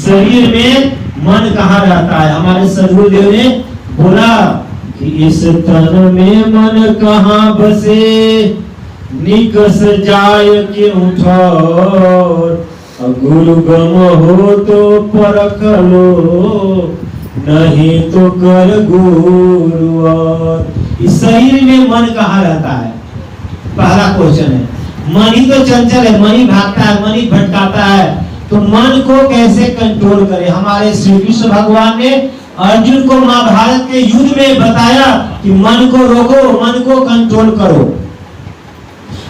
शरीर में मन कहाँ रहता है? हमारे सदगुरुदेव ने बोला कि इस तन में मन कहाँ बसे, निकस जाय क्यों ठोर, गुरु गम हो तो परख लो, नहीं तो कर गुरु और। इस शरीर में मन कहाँ रहता है? पहला क्वेश्चन है। मन ही तो चंचल है, मन ही भागता है, मन ही भटकाता है, तो मन को कैसे कंट्रोल करें? हमारे श्री कृष्ण भगवान ने अर्जुन को महाभारत के युद्ध में बताया कि मन को रोको, मन को कंट्रोल करो।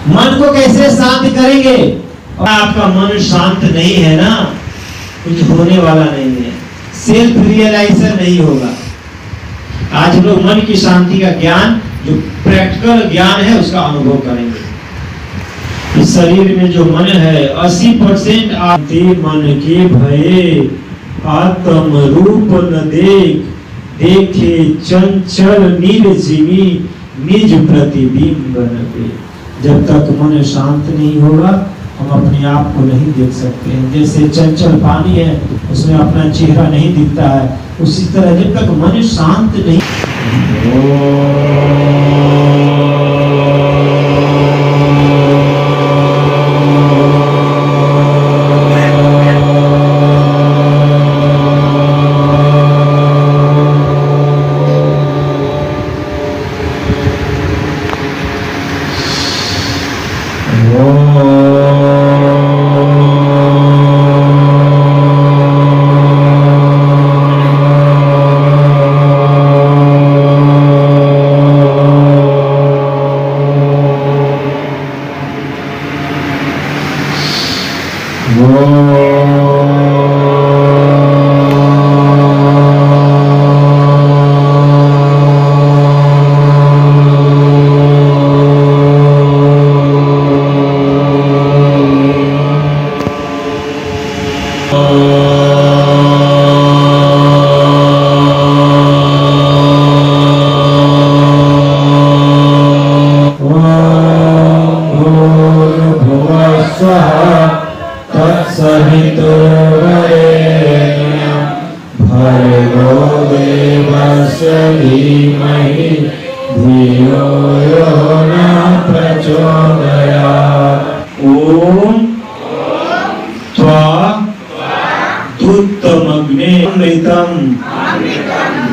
मन को कैसे शांत करेंगे? और आपका मन शांत नहीं है ना, कुछ होने वाला नहीं है, सेल्फ रियलाइजेशन नहीं होगा। आज हम लोग मन की शांति का ज्ञान, जो प्रैक्टिकल ज्ञान है, उसका अनुभव करेंगे। इस शरीर में जो मन है 80% आते मन के भये, आत्म रूप न देख, देखे चंचल निर्जीवी, निज प्रतिबिंब न दे। जब तक मन शांत नहीं होगा हम अपने आप को नहीं देख सकते हैं। जैसे चंचल पानी है, उसमें अपना चेहरा नहीं दिखता है, उसी तरह जब तक मन शांत नहीं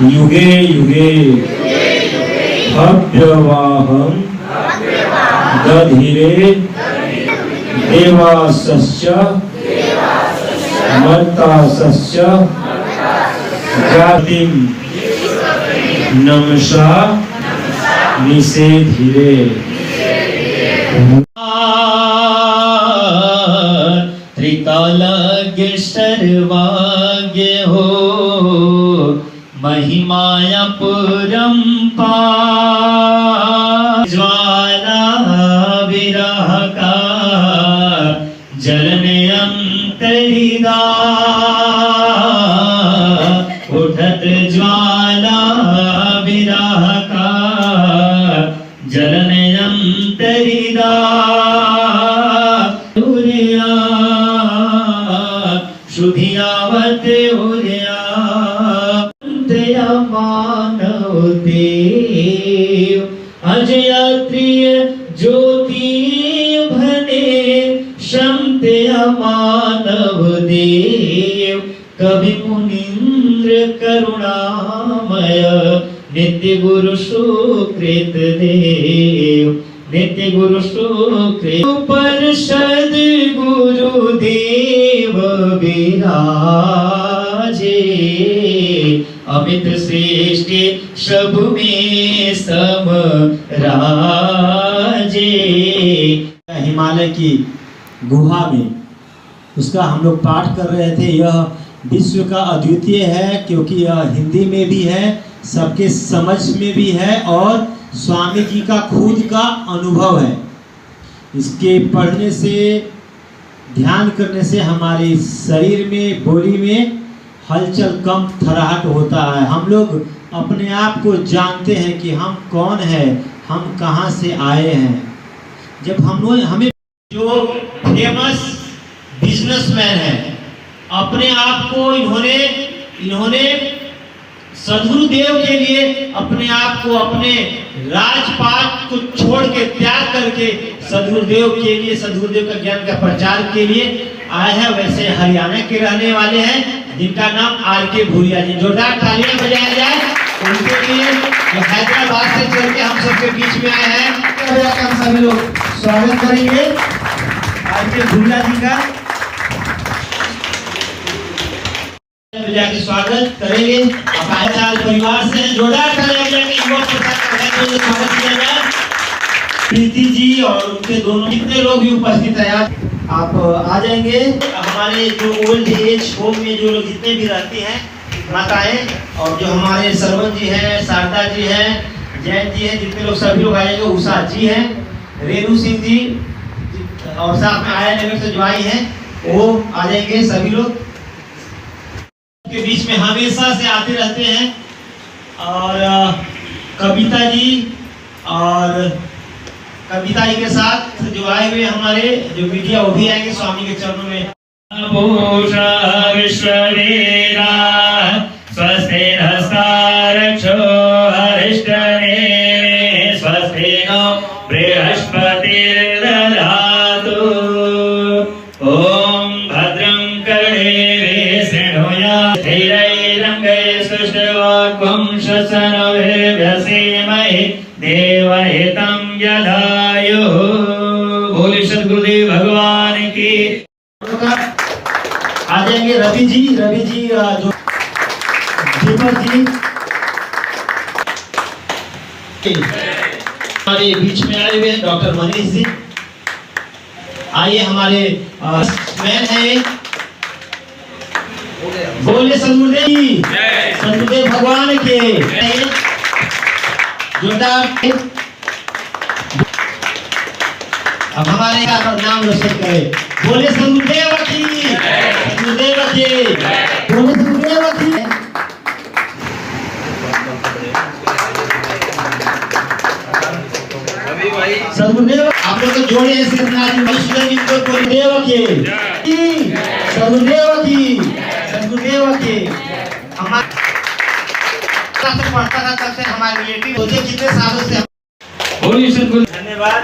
युगे युगे भव्यवाहं दधिरे देवासस्य मर्तासस्य जातिं नमसा निषेधिरे। त्रिकालज्ञ सर्वाज्ञ हो, महिमाया परम्पार, ज्वाला विरह का जलने अंतरिदा, उठत ज्वाला विरह का जलने अंतरिदा, शुधियावत उदया मानव देव, अजयात्रिय ज्योति भने, क्षमतया मानव देव, कवि मुनीन्द्र करुणामय, नित्य गुरु सुकृत देव, नित्य गुरु सुकृत परिषद गुरुदेव विराजे, अमित श्रेष्ठ सब में सम राजे। हिमालय की गुहा में उसका हम लोग पाठ कर रहे थे। यह विश्व का अद्वितीय है, क्योंकि यह हिंदी में भी है, सबके समझ में भी है, और स्वामी जी का खुद का अनुभव है। इसके पढ़ने से, ध्यान करने से हमारे शरीर में, बोली में हलचल, कम थराहट होता है। हम लोग अपने आप को जानते हैं कि हम कौन है, हम कहाँ से आए हैं। जब हम लोग, हमें जो फेमस बिजनेसमैन है, अपने आप को इन्होंने सदगुरुदेव के लिए अपने आप को, अपने राजपाट को छोड़ के, त्याग करके सदगुरुदेव के लिए, सदगुरुदेव का ज्ञान का प्रचार के लिए आए हैं। वैसे हरियाणा के रहने वाले हैं जिनका नाम आर.के. भूरिया जी। जोरदार तालियां बजाया जाए उनके लिए, जो हैदराबाद से चल के हम सबके बीच में आए हैं। हम सभी लोग स्वागत करेंगे आर.के. भूरिया जी का, के स्वागत करेंगे। साल परिवार से जोरदार तालियां स्वागत किया जाए। प्रीति जी और उनके दोनों कितने लोग भी उपस्थित हैं, आप आ जाएंगे। हमारे जो ओल्ड एज होम में जो लोग जितने भी रहती हैं माताएं, और जो हमारे सरवन जी हैं, शारदा जी हैं, जैन जी हैं, जितने लोग सभी लोग आ जाएंगे। उषा जी हैं, रेणु सिंह जी और साथ में आया नगर से जो आई हैं वो आ जाएंगे। सभी लोग के बीच में हमेशा से आते रहते हैं। और कविता जी और कविता जी के साथ जो आए हुए हमारे जो मीडिया वो भी आएंगे स्वामी के चरणों में। पूषा विश्ववेदा स्वस्ति नस्तारक्षो हरिष्टने स्वस्ति नो बृहस्पतिर्दधातु। ओम भद्रं कर्णेभिः शृणुयात् स्थिरैरङ्गैः सुष्ठुवाक्वं शशनभिर्व्यसेमहि देवहितं यदायुः। बोले सद्गुरुदेव भगवान की। आ जाएंगे रवि जी जो दीपक जी हमारे बीच में आए हुए डॉक्टर मनीष जी। आइए हमारे मैन है, बोले सदगुरुदेव जी, सदगुरुदेव भगवान के जोरदार। अब हमारे नाम रोशन करें, बोले सदगुरुदेव की, सदगुरुदेव की, बोले सदगुरुदेव की। सदगुरुदेव आप लोग तो जोड़े हैं सदगुरुदेव की, सदगुरुदेव की, सदगुरुदेव की। हमारा पढ़ता था तब से हमारे रिलेटिव होते कितने सालों से। बोलिए सदगुरु। धन्यवाद।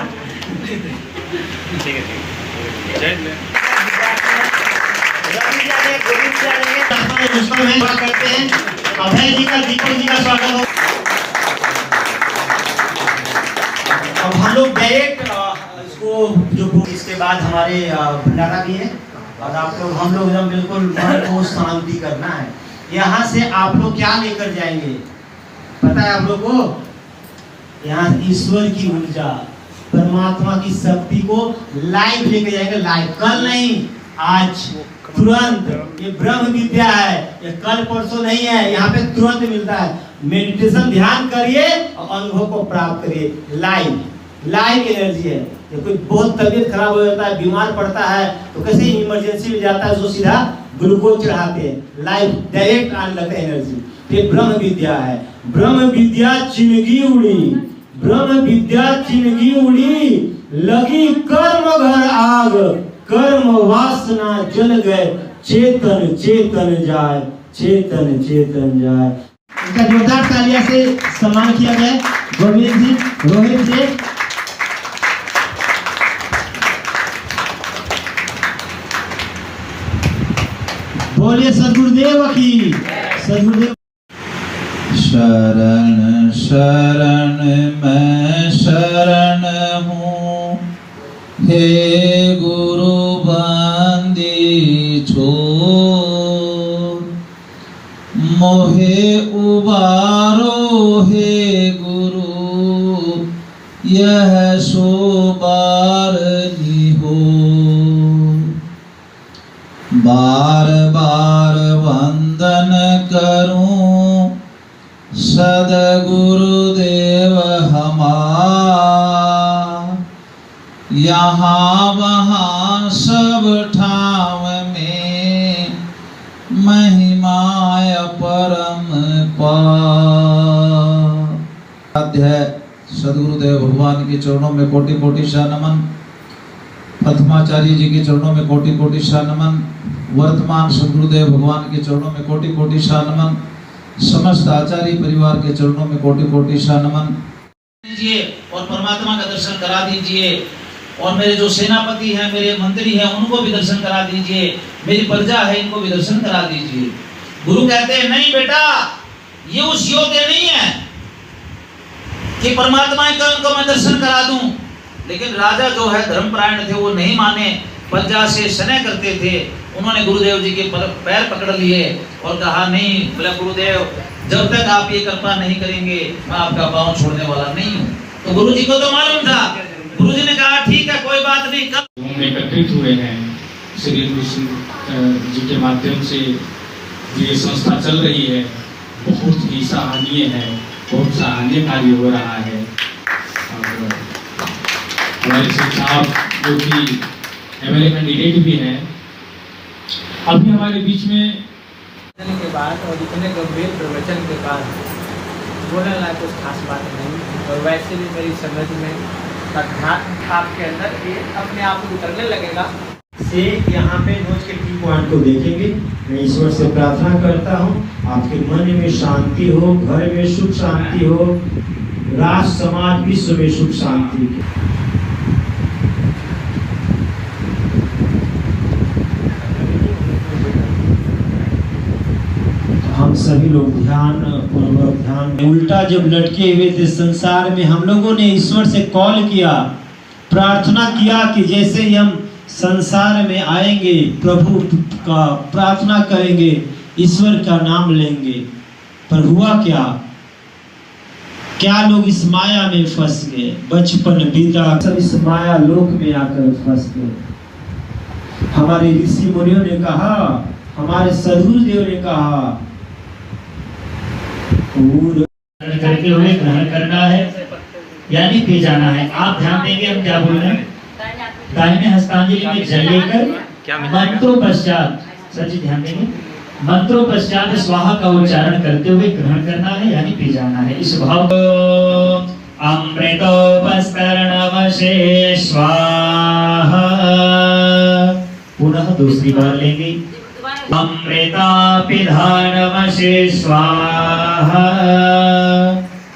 करते हैं अभय जी का, दीपक जी का स्वागत हो। अब हम लोग डायरेक्ट इसको जो इसके बाद हमारे भंडारा भी है और आप लोग हम लोग एकदम बिल्कुल मन को शांति करना है। यहाँ से आप लोग क्या लेकर जाएंगे पता है आप लोग को? यहाँ ईश्वर की ऊर्जा, परमात्मा की शक्ति को लाइव लेके जाएंगे। लाइव कल नहीं, आज तुरंत। ये ब्रह्म विद्या है, ये कल परसों नहीं है, यहाँ पे तुरंत मिलता है। मेडिटेशन ध्यान करिए और अनुभव को प्राप्त करिए। लाइव एनर्जी है। ये कोई बहुत तबीयत खराब हो जाता है, बीमार पड़ता है तो कैसे इमरजेंसी में जाता है, उसको सीधा ग्लूकोज चढ़ाते हैं। लाइव डायरेक्ट आने लगता है एनर्जी। ये ब्रह्म विद्या है। ब्रह्म विद्या चिनगी उड़ी, ब्रह्म विद्या चिनगी उड़ी, लगी कर्म घर आग, कर्म वासना जल गए, चेतन चेतन जाए, चेतन चेतन जाए। इनका जोरदार तालियां से सम्मान किया जाए। गोविंद जी, रोहित जी। बोलिए सदगुरुदेव की, सदगुरुदेव। शरण शरण मैं शरण हूँ, हे गुरु बंदी छोड़, मोहे उबारो हे गुरु, यह सो बार हो। बार बार वंदन करूं सद्गुरुदेव हमार, यहाँ वहाँ सब ठाव में महिमाय परम पार। अध्याय सद्गुरुदेव भगवान के चरणों में कोटि कोटि शा नमन। प्रथमाचार्य जी के चरणों में कोटि कोटि शा नमन। वर्तमान सदगुरुदेव भगवान के चरणों में कोटि कोटि सा नमन। समस्त आचार्य परिवार के चरणों में कोटि कोटि सा नमन दीजिए और परमात्मा का दर्शन करा दीजिए। और मेरे जो सेनापति हैं, मेरे मंत्री हैं, उनको भी दर्शन करा दीजिए। मेरी प्रजा है, इनको भी दर्शन करा दीजिए। गुरु कहते हैं नहीं बेटा, ये उस योग्य नहीं है कि परमात्मा को मैं दर्शन करा दूं। लेकिन राजा जो है धर्मपरायण थे, वो नहीं माने, प्रजा से स्नेह करते थे। उन्होंने गुरुदेव जी के पैर पकड़ लिए और कहा नहीं, बोला गुरुदेव जब तक आप ये कृपा नहीं करेंगे मैं आपका पांव छोड़ने वाला नहीं हूँ। तो गुरु जी को तो मालूम था। गुरु जी ने कहा ठीक है, कोई बात नहीं। हम एकत्रित हुए हैं श्री कृष्ण जी के माध्यम से ये संस्था चल रही है। बहुत ही सराहनीय है, बहुत सराहनीय कार्य हो रहा है। और हमारे शिक्षक जो कि एमएलए कैंडिडेट भी हैं, अभी हमारे बीच में के बाद और इतने गंभीर प्रवचन के बाद बोलने लायक कुछ खास बात नहीं। और वैसे भी मेरी समझ में अध्यात्म आपके अंदर ये अपने आप उतरने लगेगा। से यहाँ पे रोज के की पॉइंट को देखेंगे। मैं ईश्वर से प्रार्थना करता हूँ आपके मन में शांति हो, घर में सुख शांति हो, राष्ट्र समाज विश्व में सुख शांति। हम सभी लोग ध्यान पूर्वक ध्यान में उल्टा जब लटके हुए थे संसार में, हम लोगों ने ईश्वर से कॉल किया, प्रार्थना किया कि जैसे ही हम संसार में आएंगे प्रभु का प्रार्थना करेंगे, ईश्वर का नाम लेंगे। पर हुआ क्या? क्या लोग इस माया में फंस गए। बचपन बीता, सब इस माया लोक में आकर फंस गए। हमारे ऋषि मुनियों ने कहा, हमारे सदगुरुदेव ने कहा, करते हुए ग्रहण करना है यानी पी जाना है। आप ध्यान देंगे हम क्या बोल रहे हैं। दाहिने हस्तांजलि में जल लेकर मंत्रों पश्चात, सच्ची ध्यान देंगे, मंत्रों पश्चात स्वाहा का उच्चारण करते हुए ग्रहण करना है यानी पी जाना है। इस भाव अमृतोपस्करणवशे स्वाहा, पुनः दूसरी बार लेंगे। अमृतापिधानवशे स्वाहा,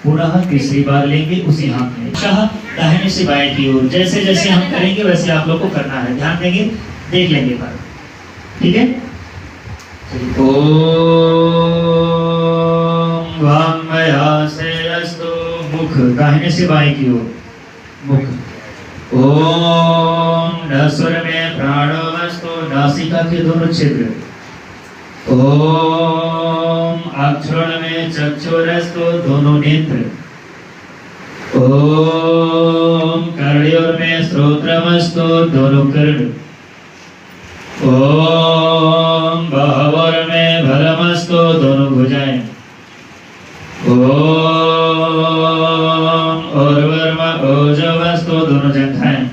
पुनः तीसरी बार लेंगे उसी हाथ में। दाहिने से बाएं की ओर जैसे जैसे हम करेंगे वैसे आप लोग को करना है। ध्यान देंगे, देख लेंगे बार, ठीक है। ओम वामयासेस्तु, मुख दाहिने से बाएं की ओर, मुख। ओम नसुर में प्राणवस्तु, नासिका के दोनों छिद्र। ओम अक्षुण में चक्षुरस्तु, दोनों नेत्र। ओम कर्णयोर में श्रोत्रमस्तु, दोनों कर्ण। ओम बाहुर में भरमस्तु, दोनों भुजाएं। ओम और्वर्म ओजवस्तु, दोनों जंघाएं।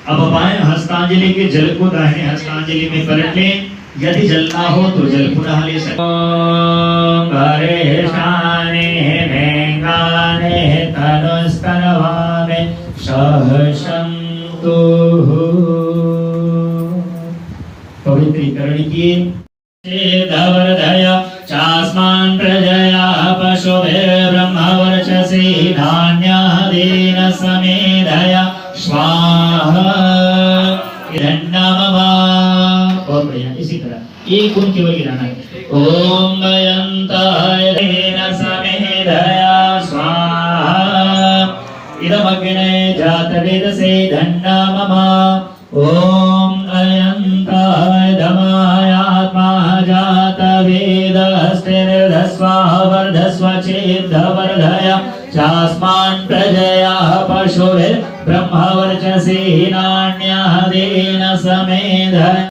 अब बाएं हस्तांजलि के जल को दाहिने हस्तांजलि में पलट लें। यदि जल ना हो तो जल पुनः ले सकते। ओम गरेशाने मेंगाने तनुस्तनवाने सहसंतु, पवित्रीकरण किए। धवरधया चास्मान् प्रजया पशुभिः ब्रह्मवर्चसी धान्यादीन समेधया स्वाहा हिरण्यमवा। और बढ़िया, इसी तरह एक गुण केवल गिराना है। ओम वयंताय दीन समेधया स्वाहा इदमग्ने जातवेदसे धन्नाममा। ओम अयंताय धमायात्मा जातवेदस्तिर्धस्वाहा वर्धस्व चेद्धवर्धया चास्मान् प्रजया पशुभिः ब्रह्मवर्चसी नान्यादेन समेधया।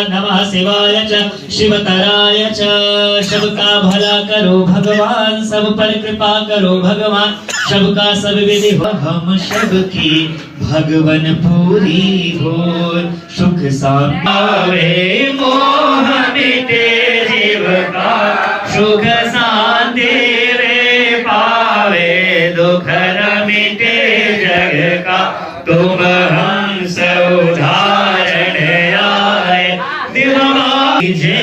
नमः शिवाय च शिवतराय च। सबका भला करो भगवान, सब पर कृपा करो भगवान, सबका सब विधि हो, हम सबकी भगवन पूरी हो। सुख शांति मोह मिटे जीव का, सुख शांति रे पावे, दुख मिटे जग का, तुम हंस उदाहरण आए। दिवाजे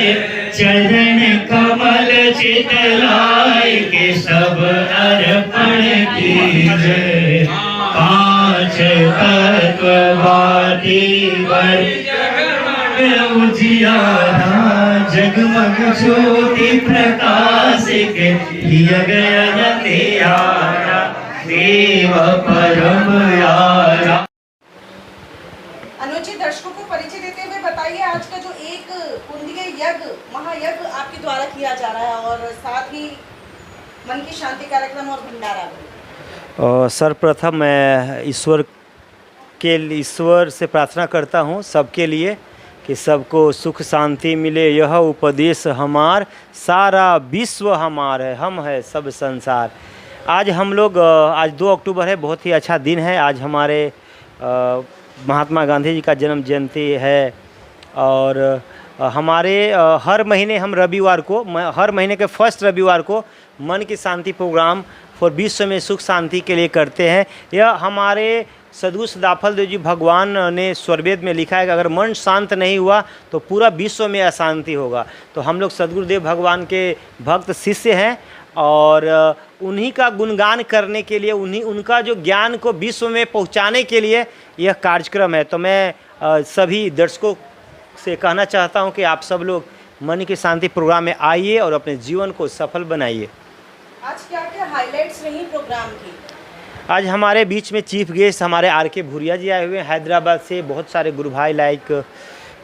चरण कमल चितलाए के सब अर्पण कीजिए। पांच तत्व बाटी बर उजियारा, जगमग ज्योति प्रकाश के यज्ञ अंधियारा, देव परम यारा। अनुचित दर्शकों को परिचय देते हुए बताइए, आज का जो एक कुंडीय यज्ञ महायज्ञ आपके द्वारा किया जा रहा है और साथ ही मन की शांति कार्यक्रम और भंडारा भी। सर्वप्रथम मैं ईश्वर से प्रार्थना करता हूँ सबके लिए कि सबको सुख शांति मिले। यह उपदेश हमार, सारा विश्व हमार है, हम है सब संसार। आज हम लोग आज 2 अक्टूबर है, बहुत ही अच्छा दिन है। आज हमारे महात्मा गांधी जी का जन्म जयंती है और हमारे हर महीने हम रविवार को, हर महीने के फर्स्ट रविवार को मन की शांति प्रोग्राम फॉर विश्व में सुख शांति के लिए करते हैं। यह हमारे सद्गुरु सदाफल देव जी भगवान ने स्वरवेद में लिखा है कि अगर मन शांत नहीं हुआ तो पूरा विश्व में अशांति होगा। तो हम लोग सद्गुरुदेव भगवान के भक्त शिष्य हैं और उन्हीं का गुणगान करने के लिए, उनका जो ज्ञान को विश्व में पहुंचाने के लिए यह कार्यक्रम है। तो मैं सभी दर्शकों से कहना चाहता हूं कि आप सब लोग मन की शांति प्रोग्राम में आइए और अपने जीवन को सफल बनाइए। आज क्या क्या हाइलाइट्स रही प्रोग्राम की? आज हमारे बीच में चीफ गेस्ट हमारे आर.के. भूरिया जी आए हुए हैं हैदराबाद से। बहुत सारे गुरु भाई लाइक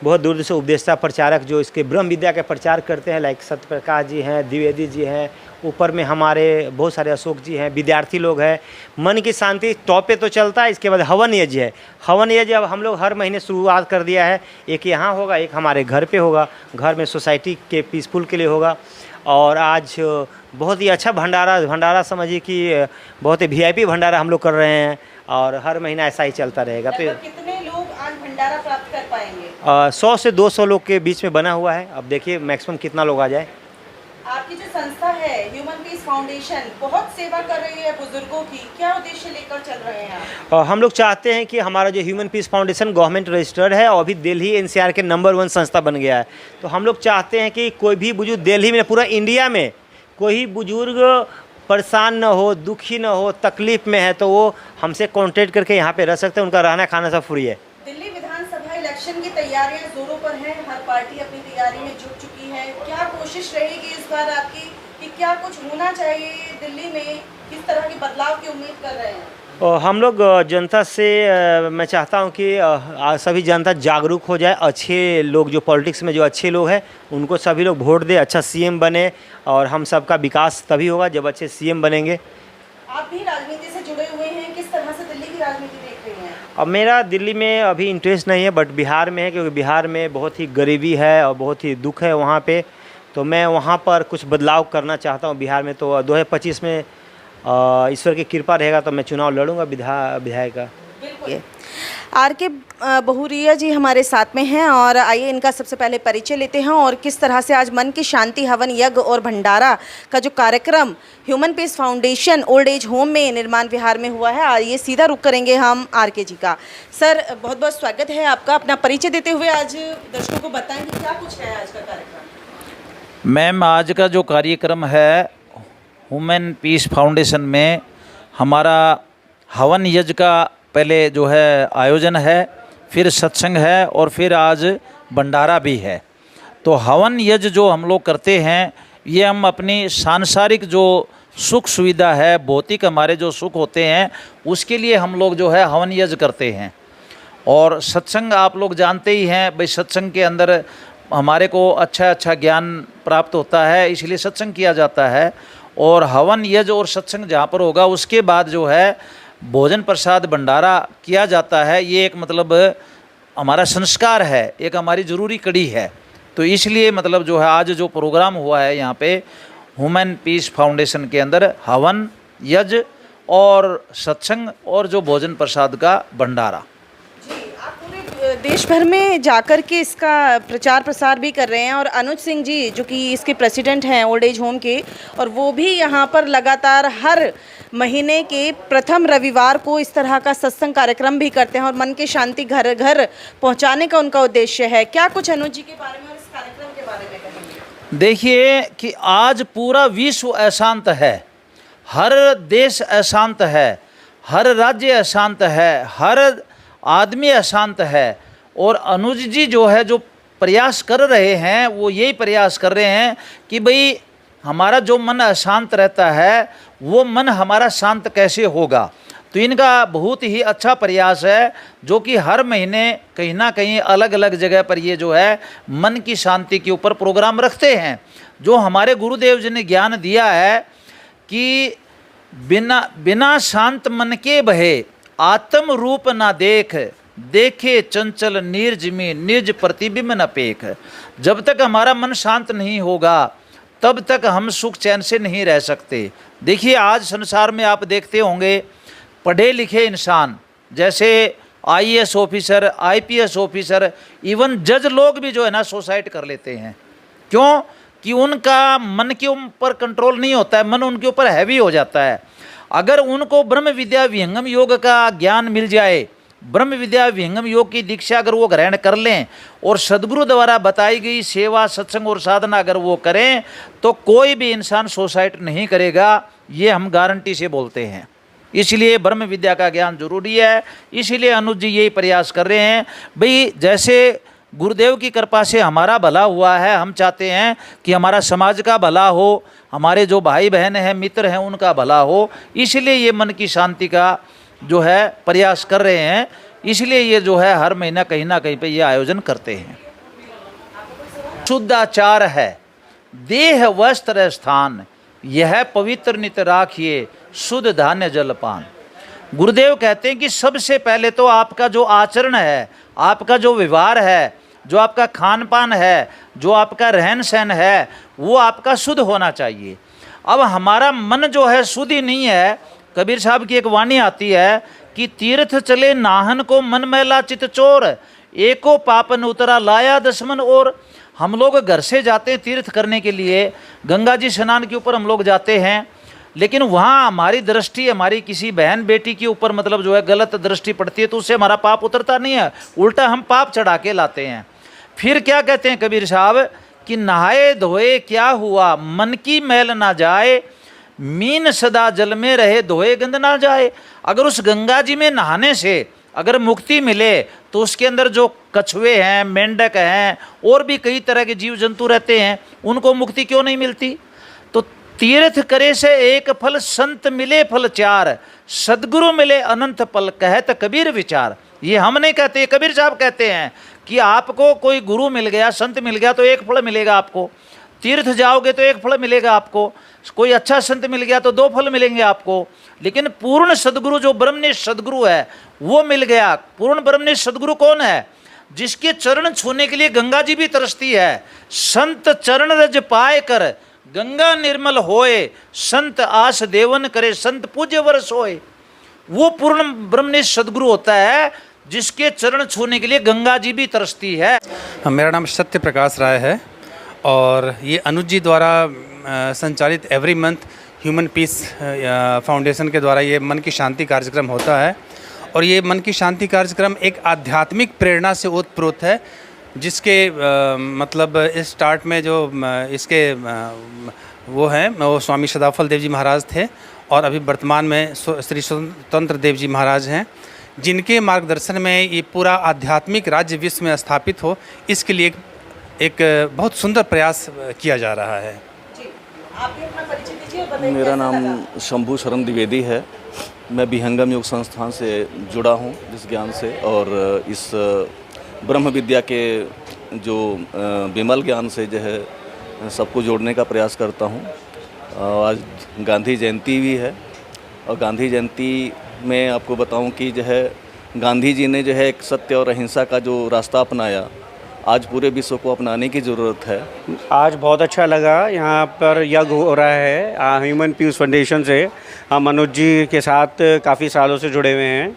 बहुत दूर से उपदेष्टा प्रचारक जो इसके ब्रह्म विद्या के प्रचार करते हैं, लाइक सत्यप्रकाश जी हैं, द्विवेदी जी हैं, ऊपर में हमारे बहुत सारे अशोक जी हैं, विद्यार्थी लोग हैं। मन की शांति टॉप पे तो चलता है। इसके बाद हवन यज्ञ है। हवन यज्ञ अब हम लोग हर महीने शुरुआत कर दिया है। एक यहाँ होगा, एक हमारे घर पे होगा, घर में सोसाइटी के पीसफुल के लिए होगा। और आज बहुत ही अच्छा भंडारा समझिए कि बहुत ही VIP भंडारा हम लोग कर रहे हैं और हर महीना ऐसा ही चलता रहेगा। तो कितने लोग आज भंडारा प्राप्त कर पाएंगे? 100 से 200 लोग के बीच में बना हुआ है। अब देखिए मैक्सिमम कितना लोग आ जाए। आपकी जो संस्था है ह्यूमन पीस फाउंडेशन बहुत सेवा कर रही है बुजुर्गों की, क्या उद्देश्य लेकर चल रहे हैं आप? हम लोग चाहते हैं कि हमारा जो human peace foundation government registered है और अभी दिल्ली NCR के नंबर 1 संस्था बन गया है। तो हम लोग चाहते हैं कि कोई भी बुजुर्ग दिल्ली में, पूरा इंडिया में कोई बुजुर्ग परेशान न हो, दुखी न हो, तकलीफ़ में है तो वो हमसे कॉन्टेक्ट करके यहाँ पे रह सकते हैं। उनका रहना खाना सब फ्री है। दिल्ली विधानसभा इलेक्शन की तैयारियां जोरों पर हैं, हर पार्टी अपनी तैयारी में जुट चुकी है। क्या कोशिश रहेगी इस बार आपकी कि क्या कुछ होना चाहिए दिल्ली में, किस तरह के बदलाव की उम्मीद कर रहे हैं? हम लोग जनता से मैं चाहता हूं कि सभी जनता जागरूक हो जाए। अच्छे लोग जो पॉलिटिक्स में जो अच्छे लोग हैं उनको सभी लोग वोट दे, अच्छा CM बने और हम सबका विकास तभी होगा जब अच्छे CM बनेंगे। आप भी राजनीति से जुड़े हुए हैं, किस तरह से दिल्ली की राजनीति देख रहे हैं? अब मेरा दिल्ली में अभी इंटरेस्ट नहीं है, बट बिहार में है, क्योंकि बिहार में बहुत ही गरीबी है और बहुत ही दुख है वहाँ पे। तो मैं वहाँ पर कुछ बदलाव करना चाहता हूँ बिहार में। तो 2025 में ईश्वर की कृपा रहेगा तो मैं चुनाव लड़ूंगा विधायक का। आर.के. भूरिया जी हमारे साथ में हैं और आइए इनका सबसे पहले परिचय लेते हैं और किस तरह से आज मन की शांति हवन यज्ञ और भंडारा का जो कार्यक्रम human peace foundation old age home में निर्माण विहार में हुआ है। आइए सीधा रुख करेंगे हम आर.के. जी का। सर बहुत बहुत स्वागत है आपका। अपना परिचय देते हुए आज दर्शकों को बताएं कि क्या कुछ है आज का कार्यक्रम। मैम, आज का जो कार्यक्रम है ह्यूमन पीस फाउंडेशन में हमारा हवन यज्ञ का पहले जो है आयोजन है, फिर सत्संग है और फिर आज भंडारा भी है। तो हवन यज्ञ जो हम लोग करते हैं ये हम अपनी सांसारिक जो सुख सुविधा है, भौतिक हमारे जो सुख होते हैं उसके लिए हम लोग जो है हवन यज्ञ करते हैं। और सत्संग आप लोग जानते ही हैं भाई, सत्संग के अंदर हमारे को अच्छा ज्ञान प्राप्त होता है, इसलिए सत्संग किया जाता है। और हवन यज्ञ और सत्संग जहाँ पर होगा उसके बाद जो है भोजन प्रसाद भंडारा किया जाता है। ये एक मतलब हमारा संस्कार है, एक हमारी ज़रूरी कड़ी है। तो इसलिए मतलब जो है आज जो प्रोग्राम हुआ है यहाँ पे ह्यूमन पीस फाउंडेशन के अंदर हवन, यज्ञ और सत्संग और जो भोजन प्रसाद का भंडारा। आप पूरे देश भर में जाकर के इसका प्रचार प्रसार भी कर रहे हैं और अनुज सिंह जी जो कि इसके प्रेसिडेंट हैं ओल्ड एज होम के, और वो भी यहाँ पर लगातार हर महीने के प्रथम रविवार को इस तरह का सत्संग कार्यक्रम भी करते हैं और मन की शांति घर घर पहुँचाने का उनका उद्देश्य है। क्या कुछ अनुज जी के बारे में और इस कार्यक्रम के बारे में कहेंगे? देखिए कि आज पूरा विश्व अशांत है, हर देश अशांत है, हर राज्य अशांत है, हर आदमी अशांत है। और अनुज जी जो है जो प्रयास कर रहे हैं वो यही प्रयास कर रहे हैं कि भाई हमारा जो मन अशांत रहता है वो मन हमारा शांत कैसे होगा। तो इनका बहुत ही अच्छा प्रयास है जो कि हर महीने कहीं ना कहीं अलग अलग जगह पर ये जो है मन की शांति के ऊपर प्रोग्राम रखते हैं। जो हमारे गुरुदेव जी ने ज्ञान दिया है कि बिना शांत मन के बहे आत्म रूप ना देख, देखे चंचल निर्ज में निर्ज प्रतिबिंब न पेख। जब तक हमारा मन शांत नहीं होगा तब तक हम सुख चैन से नहीं रह सकते। देखिए आज संसार में आप देखते होंगे पढ़े लिखे इंसान जैसे IAS officer, IPS officer, even जज लोग भी जो है ना सुसाइड कर लेते हैं। क्यों? कि उनका मन के ऊपर कंट्रोल नहीं होता है, मन उनके ऊपर हैवी हो जाता है। अगर उनको ब्रह्म विद्या विहंगम योग का ज्ञान मिल जाए, ब्रह्म विद्या विहंगम योग की दीक्षा अगर वो ग्रहण कर लें और सदगुरु द्वारा बताई गई सेवा सत्संग और साधना अगर वो करें तो कोई भी इंसान सुसाइड नहीं करेगा, ये हम गारंटी से बोलते हैं। इसलिए ब्रह्म विद्या का ज्ञान जरूरी है। इसीलिए अनुज जी यही प्रयास कर रहे हैं भाई जैसे गुरुदेव की कृपा से हमारा भला हुआ है, हम चाहते हैं कि हमारा समाज का भला हो, हमारे जो भाई बहन हैं मित्र हैं उनका भला हो। इसलिए ये मन की शांति का जो है प्रयास कर रहे हैं। इसलिए ये जो है हर महीना कहीं ना कहीं पे ये आयोजन करते हैं। शुद्धाचार है देह वस्त्र स्थान, यह पवित्र नित राखिए शुद्ध धान्य जलपान। गुरुदेव कहते हैं कि सबसे पहले तो आपका जो आचरण है, आपका जो व्यवहार है, जो आपका खान पान है, जो आपका रहन सहन है, वो आपका शुद्ध होना चाहिए। अब हमारा मन जो है शुद्ध ही नहीं है। कबीर साहब की एक वाणी आती है कि तीर्थ चले नाहन को मन मैला चित चोर, एको पापन उतरा लाया दशमन। और हम लोग घर से जाते हैं तीर्थ करने के लिए, गंगा जी स्नान के ऊपर हम लोग जाते हैं, लेकिन वहाँ हमारी दृष्टि हमारी किसी बहन बेटी के ऊपर मतलब जो है गलत दृष्टि पड़ती है तो उससे हमारा पाप उतरता नहीं है, उल्टा हम पाप चढ़ा के लाते हैं। फिर क्या कहते हैं कबीर साहब कि नहाए धोए क्या हुआ, मन की मैल ना जाए, मीन सदा जल में रहे धोए गंद ना जाए। अगर उस गंगा जी में नहाने से अगर मुक्ति मिले तो उसके अंदर जो कछुए हैं, मेंढक हैं और भी कई तरह के जीव जंतु रहते हैं, उनको मुक्ति क्यों नहीं मिलती? तो तीर्थ करे से एक फल, संत मिले फल चार, सदगुरु मिले अनंत फल, कहत कबीर विचार। ये हम नहीं कहते, कबीर साहब कहते हैं कि आपको कोई गुरु मिल गया, संत मिल गया तो एक फल मिलेगा आपको, तीर्थ जाओगे तो एक फल मिलेगा आपको, कोई अच्छा संत मिल गया तो 2 फल मिलेंगे आपको, लेकिन पूर्ण सदगुरु जो ब्रह्मनिष्ठ सदगुरु है वो मिल गया। पूर्ण ब्रह्मनिष्ठ सदगुरु कौन है? जिसके चरण छूने के लिए गंगा जी भी तरसती है। संत चरण रज पाए कर गंगा निर्मल होए, संत आस देवन करे संत पूज्य वर्ष होए। वो पूर्ण ब्रह्मनिष्ठ सदगुरु होता है जिसके चरण छूने के लिए गंगा जी भी तरसती है। मेरा नाम सत्य प्रकाश राय है और ये अनुज जी द्वारा संचालित every month human peace foundation के द्वारा ये मन की शांति कार्यक्रम होता है। और ये मन की शांति कार्यक्रम एक आध्यात्मिक प्रेरणा से ओतप्रोत है, जिसके मतलब इस स्टार्ट में जो इसके वो हैं वो स्वामी सदाफल देव जी महाराज थे और अभी वर्तमान में श्री स्वतंत्र देव जी महाराज हैं, जिनके मार्गदर्शन में ये पूरा आध्यात्मिक राज्य विश्व में स्थापित हो, इसके लिए एक बहुत सुंदर प्रयास किया जा रहा है। आप भी अपना परिचय दीजिए और बताइए। मेरा नाम शंभू शरण द्विवेदी है। मैं विहंगम योग संस्थान से जुड़ा हूँ जिस ज्ञान से, और इस ब्रह्म विद्या के जो विमल ज्ञान से जो है सबको जोड़ने का प्रयास करता हूँ। आज गांधी जयंती भी है और गांधी जयंती में आपको बताऊं कि जो है गांधी जी ने जो है एक सत्य और अहिंसा का जो रास्ता अपनाया, आज पूरे विश्व को अपनाने की ज़रूरत है। आज बहुत अच्छा लगा, यहाँ पर यज्ञ हो रहा है ह्यूमन पीस फाउंडेशन से। हम मनोज जी के साथ काफ़ी सालों से जुड़े हुए हैं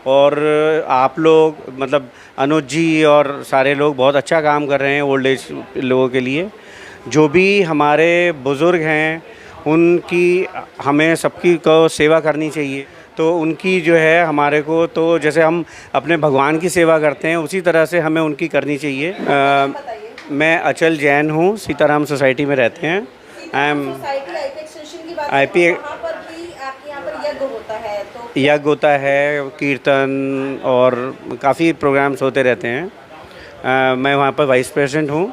और आप लोग मतलब अनुज जी और सारे लोग बहुत अच्छा काम कर रहे हैं ओल्ड एज लोगों के लिए। जो भी हमारे बुज़ुर्ग हैं उनकी हमें सबकी को सेवा करनी चाहिए। तो उनकी जो है हमारे को तो जैसे हम अपने भगवान की सेवा करते हैं उसी तरह से हमें उनकी करनी चाहिए। मैं अचल जैन हूँ, सीताराम सोसाइटी में रहते हैं। आई एम IP यज्ञ होता है, कीर्तन और काफ़ी प्रोग्राम्स होते रहते हैं। मैं वहाँ पर वाइस प्रेसिडेंट हूँ।